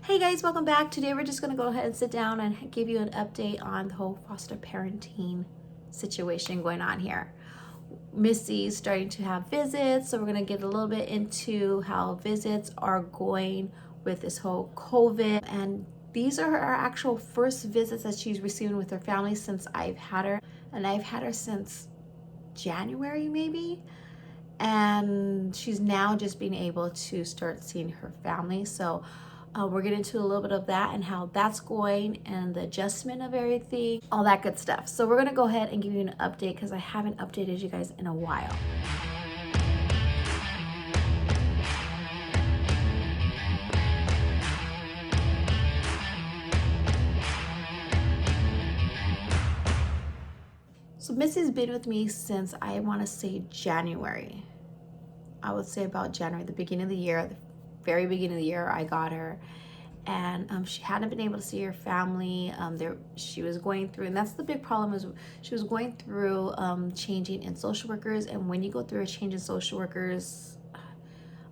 Hey guys, welcome back. Today we're just going to go ahead and sit down and give you an update on the whole foster parenting situation going on here. Missy's starting to have visits, so we're going to get a little bit into how visits are going with this whole COVID. And these are her actual first visits that she's receiving with her family since I've had her. And I've had her since January maybe. And she's now just being able to start seeing her family. So we're getting into a little bit of that and how that's going and the adjustment of everything, all that good stuff. So we're gonna go ahead and give you an update because I haven't updated you guys in a while. So Missy's been with me since I want to say January. I would say about January, the beginning of the year, the very beginning of the year, I got her. And she hadn't been able to see her family. She was going through, and that's the big problem, is she was going through changing in social workers. And when you go through a change in social workers,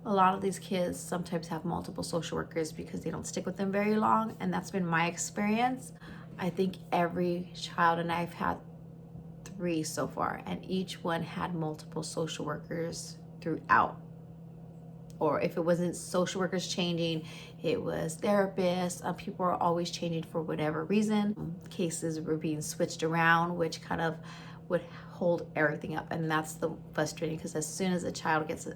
a lot of these kids sometimes have multiple social workers because they don't stick with them very long. And that's been my experience. I think every child, and I've had 3 so far, and each one had multiple social workers throughout. Or if it wasn't social workers changing, it was therapists. People are always changing for whatever reason. Cases were being switched around, which kind of would hold everything up. And that's the frustrating, because as soon as a child gets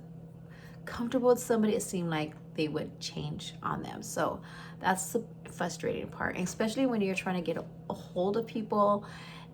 comfortable with somebody, it seemed like they would change on them. So that's the frustrating part, and especially when you're trying to get a hold of people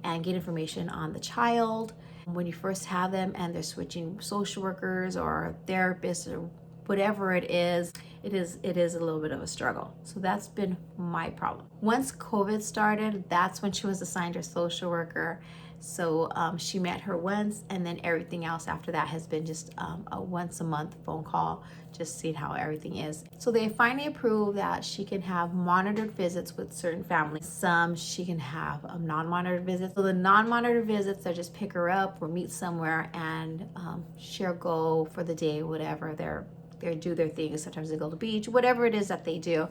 and get information on the child. When you first have them and they're switching social workers or therapists or whatever it is a little bit of a struggle. So that's been my problem. Once COVID started, that's when she was assigned her social worker. So she met her once, and then everything else after that has been just a once a month phone call, just seeing how everything is. So they finally approved that she can have monitored visits with certain families. Some she can have non-monitored visits. So the non-monitored visits, they just pick her up or meet somewhere, and she'll go for the day, whatever they do their thing. Sometimes they go to the beach, whatever it is that they do,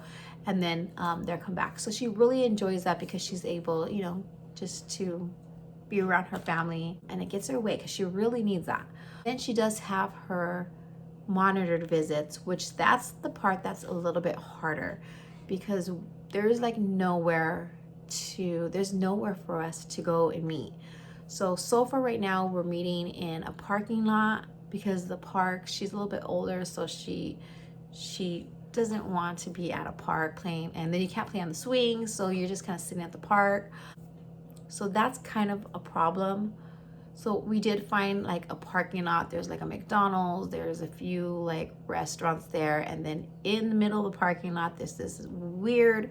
and then they'll come back. So she really enjoys that because she's able, just to be around her family, and it gets her away because she really needs that. Then she does have her monitored visits, which that's the part that's a little bit harder, because there's nowhere for us to go and meet. So far right now we're meeting in a parking lot, because the park, she's a little bit older, so she doesn't want to be at a park playing, and then you can't play on the swing, so you're just kind of sitting at the park. So that's kind of a problem. So we did find a parking lot. There's a McDonald's, there's a few restaurants there, and then in the middle of the parking lot there's this weird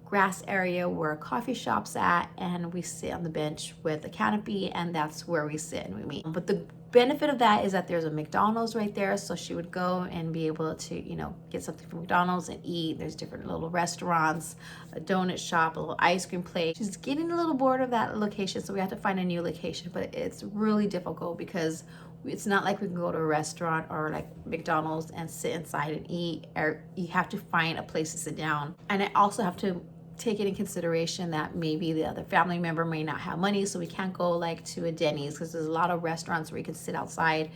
grass area where a coffee shop's at, and we sit on the bench with a canopy, and that's where we sit and we meet. But the benefit of that is that there's a McDonald's right there, so she would go and be able to get something from McDonald's and eat. There's different little restaurants, a donut shop, a little ice cream place. She's getting a little bored of that location, so we have to find a new location, but it's really difficult because it's not like we can go to a restaurant or McDonald's and sit inside and eat, or you have to find a place to sit down. And I also have to take it in consideration that maybe the other family member may not have money, so we can't go to a Denny's, because there's a lot of restaurants where you can sit outside,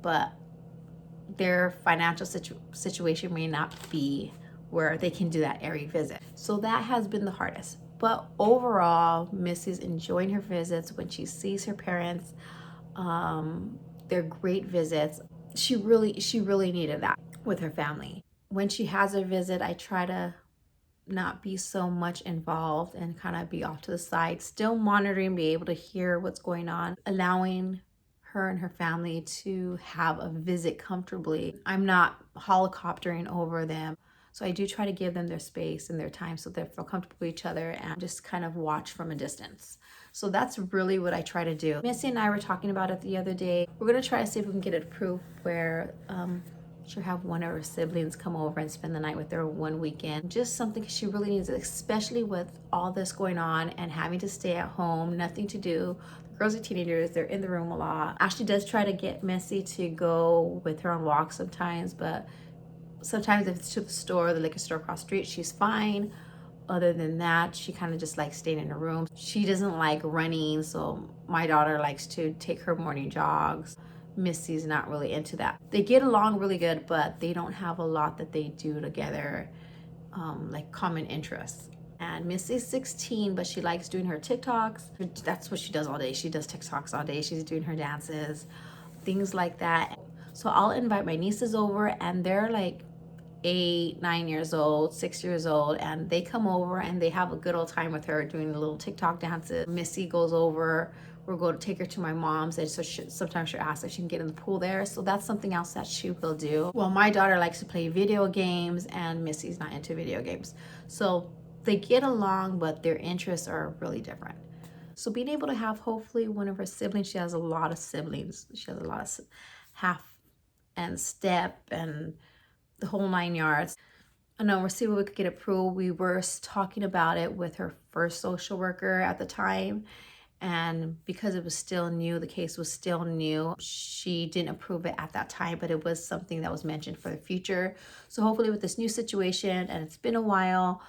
but their financial situation may not be where they can do that every visit. So that has been the hardest. But overall, Missy's enjoying her visits. When she sees her parents, they're great visits. She really needed that with her family. When she has a visit, I try to not be so much involved and kind of be off to the side, still monitoring, be able to hear what's going on, allowing her and her family to have a visit comfortably. I'm not helicoptering over them. So I do try to give them their space and their time so they feel comfortable with each other, and just kind of watch from a distance. So that's really what I try to do. Missy and I were talking about it the other day. We're gonna try to see if we can get it approved where she'll have one of her siblings come over and spend the night with her one weekend. Just something she really needs, especially with all this going on and having to stay at home, nothing to do. The girls are teenagers, they're in the room a lot. Ashley does try to get Missy to go with her on walks sometimes, but Sometimes if it's to the store, the liquor store across the street, she's fine. Other than that, she kind of just likes staying in her room. She doesn't like running, so my daughter likes to take her morning jogs. Missy's not really into that. They get along really good, but they don't have a lot that they do together, like common interests. And Missy's 16, but she likes doing her TikToks. That's what she does all day. She does TikToks all day. She's doing her dances, things like that. So I'll invite my nieces over, and they're like 8, 9 years old, 6 years old, and they come over and they have a good old time with her doing the little TikTok dances. Missy goes over. We'll go to take her to my mom's, and so sometimes she'll ask if she can get in the pool there. So that's something else that she will do. Well, my daughter likes to play video games, and Missy's not into video games. So they get along, but their interests are really different. So being able to have hopefully one of her siblings, she has a lot of siblings. She has a lot of half and step and the whole 9 yards. I know we'll see what we could get approved. We were talking about it with her first social worker at the time, and because it was still new, the case was still new, she didn't approve it at that time, but it was something that was mentioned for the future. So hopefully with this new situation, and it's been a while,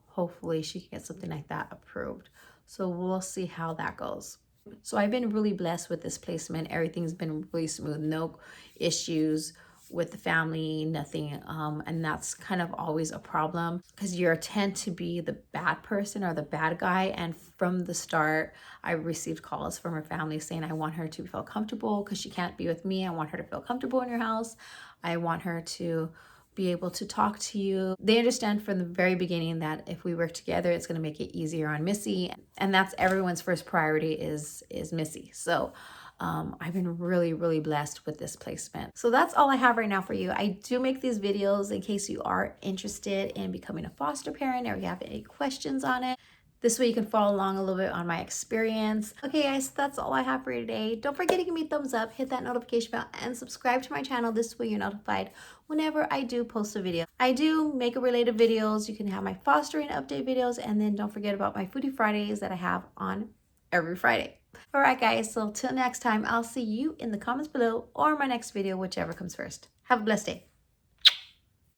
hopefully she can get something like that approved. So we'll see how that goes. So I've been really blessed with this placement. Everything's been really smooth, no issues with the family, nothing. And that's kind of always a problem because you tend to be the bad person or the bad guy. And from the start, I received calls from her family saying, I want her to feel comfortable because she can't be with me. I want her to feel comfortable in your house. I want her to be able to talk to you. They understand from the very beginning that if we work together, it's going to make it easier on Missy. And that's everyone's first priority is Missy. So I've been really, really blessed with this placement. So that's all I have right now for you. I do make these videos in case you are interested in becoming a foster parent or you have any questions on it. This way you can follow along a little bit on my experience. Okay guys, that's all I have for you today. Don't forget to give me a thumbs up, hit that notification bell, and subscribe to my channel. This way you're notified whenever I do post a video. I do make related videos. You can have my fostering update videos, and then don't forget about my Foodie Fridays that I have on every Friday. All right guys, so till next time, I'll see you in the comments below or my next video, whichever comes first. Have a blessed day.